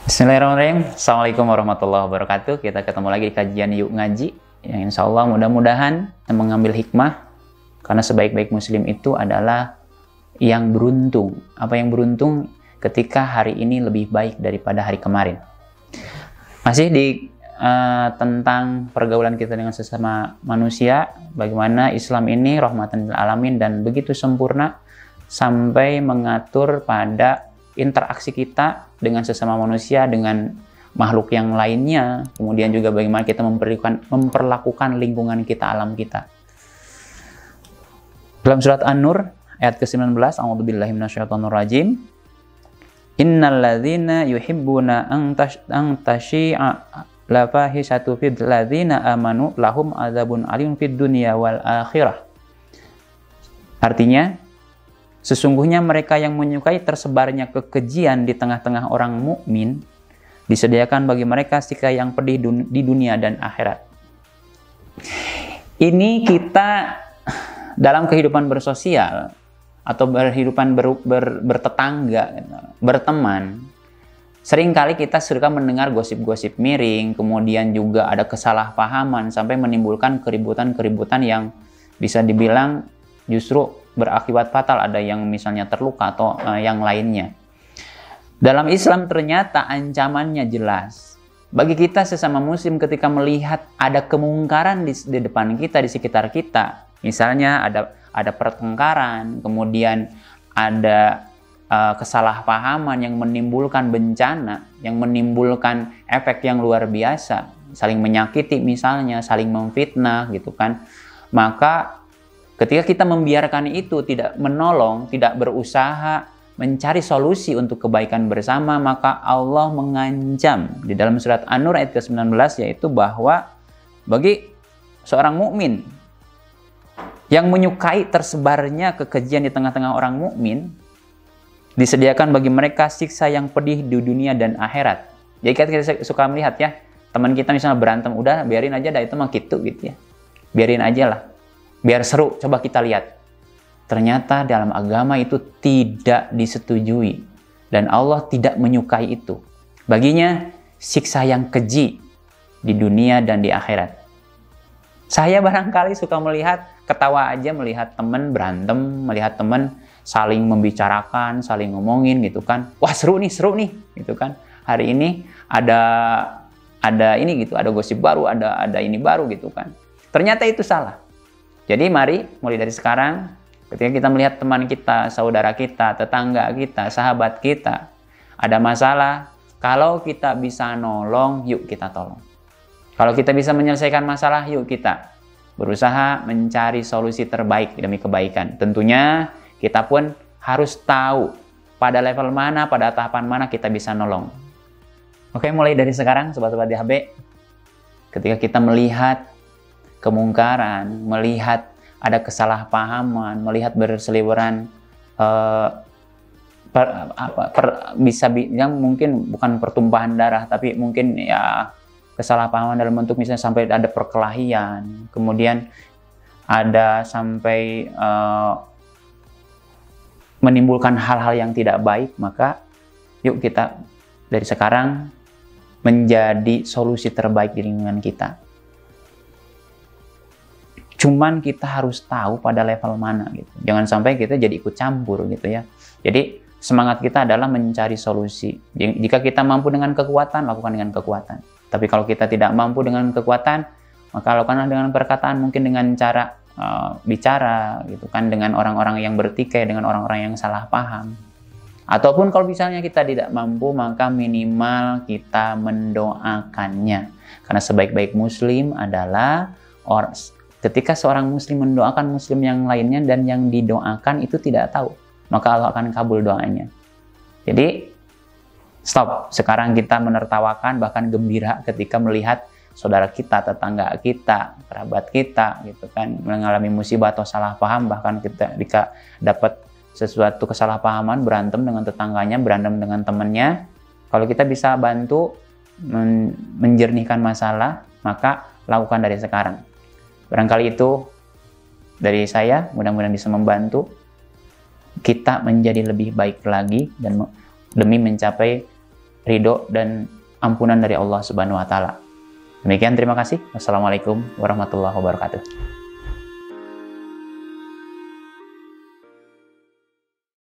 Bismillahirrahmanirrahim. Assalamualaikum warahmatullahi wabarakatuh. Kita ketemu lagi di kajian Yuk Ngaji, yang insya Allah mudah-mudahan mengambil hikmah, karena sebaik-baik muslim itu adalah yang beruntung. Apa yang beruntung? Ketika hari ini lebih baik daripada hari kemarin. Masih di tentang pergaulan kita dengan sesama manusia, bagaimana Islam ini rahmatan lil alamin dan begitu sempurna sampai mengatur pada interaksi kita dengan sesama manusia, dengan makhluk yang lainnya, kemudian juga bagaimana kita memperlakukan lingkungan kita, alam kita. Dalam surat An-Nur ayat ke-19, A'udzubillahi minasyaitonirrajim. Innal ladzina yuhibbuna an tashi'a la fahisatu fil ladzina amanu lahum adzabun alim fid dunya wal akhirah. Artinya, sesungguhnya mereka yang menyukai tersebarnya kekejian di tengah-tengah orang mukmin, disediakan bagi mereka siksa yang pedih di dunia dan akhirat. Ini kita dalam kehidupan bersosial atau berkehidupan bertetangga, berteman, seringkali kita suka mendengar gosip-gosip miring, kemudian juga ada kesalahpahaman sampai menimbulkan keributan-keributan yang bisa dibilang justru berakibat fatal, ada yang misalnya terluka atau yang lainnya. Dalam Islam ternyata ancamannya jelas. Bagi kita sesama muslim ketika melihat ada kemungkaran di depan kita, di sekitar kita, misalnya ada pertengkaran, kemudian ada kesalahpahaman yang menimbulkan bencana, yang menimbulkan efek yang luar biasa, saling menyakiti misalnya, saling memfitnah gitu kan, maka ketika kita membiarkan itu, tidak menolong, tidak berusaha mencari solusi untuk kebaikan bersama, maka Allah mengancam di dalam surat An-Nur ayat ke-19, yaitu bahwa bagi seorang mukmin yang menyukai tersebarnya kekejian di tengah-tengah orang mukmin, disediakan bagi mereka siksa yang pedih di dunia dan akhirat. Jadi kita suka melihat ya, teman kita misalnya berantem, udah biarin aja dah, itu mah gitu ya. Biarin aja lah. Biar seru, coba kita lihat. Ternyata dalam agama itu tidak disetujui. Dan Allah tidak menyukai itu. Baginya, siksa yang keji di dunia dan di akhirat. Saya barangkali suka melihat, ketawa aja melihat teman berantem, melihat teman saling membicarakan, saling ngomongin gitu kan. Wah seru nih, gitu kan. Hari ini ada ini gitu, ada gosip baru, ada ini baru gitu kan. Ternyata itu salah. Jadi mari mulai dari sekarang, ketika kita melihat teman kita, saudara kita, tetangga kita, sahabat kita, ada masalah, kalau kita bisa nolong, yuk kita tolong. Kalau kita bisa menyelesaikan masalah, yuk kita berusaha mencari solusi terbaik demi kebaikan. Tentunya kita pun harus tahu pada level mana, pada tahapan mana kita bisa nolong. Oke, mulai dari sekarang, sobat-sobat DHB, ketika kita melihat kemungkaran, melihat ada kesalahpahaman, melihat berseliweran bisa yang mungkin bukan pertumpahan darah, tapi mungkin ya kesalahpahaman dalam bentuk misalnya sampai ada perkelahian, kemudian ada sampai menimbulkan hal-hal yang tidak baik, maka yuk kita dari sekarang menjadi solusi terbaik di lingkungan kita. Cuman kita harus tahu pada level mana gitu. Jangan sampai kita jadi ikut campur gitu ya. Jadi semangat kita adalah mencari solusi. Jika kita mampu dengan kekuatan, lakukan dengan kekuatan. Tapi kalau kita tidak mampu dengan kekuatan, maka lakukanlah dengan perkataan, mungkin dengan cara bicara gitu kan, dengan orang-orang yang bertikai, dengan orang-orang yang salah paham. Ataupun kalau misalnya kita tidak mampu, maka minimal kita mendoakannya. Karena sebaik-baik muslim adalah ketika seorang muslim mendoakan muslim yang lainnya dan yang didoakan itu tidak tahu, maka Allah akan kabul doanya. Jadi stop. Sekarang kita menertawakan, bahkan gembira ketika melihat saudara kita, tetangga kita, kerabat kita gitu kan mengalami musibah atau salah paham, bahkan ketika dapat sesuatu kesalahpahaman, berantem dengan tetangganya, berantem dengan temannya, kalau kita bisa bantu menjernihkan masalah, maka lakukan dari sekarang. Barangkali itu dari saya, mudah-mudahan bisa membantu kita menjadi lebih baik lagi dan demi mencapai ridho dan ampunan dari Allah Subhanahu wa taala. Demikian, terima kasih. Wassalamualaikum warahmatullahi wabarakatuh.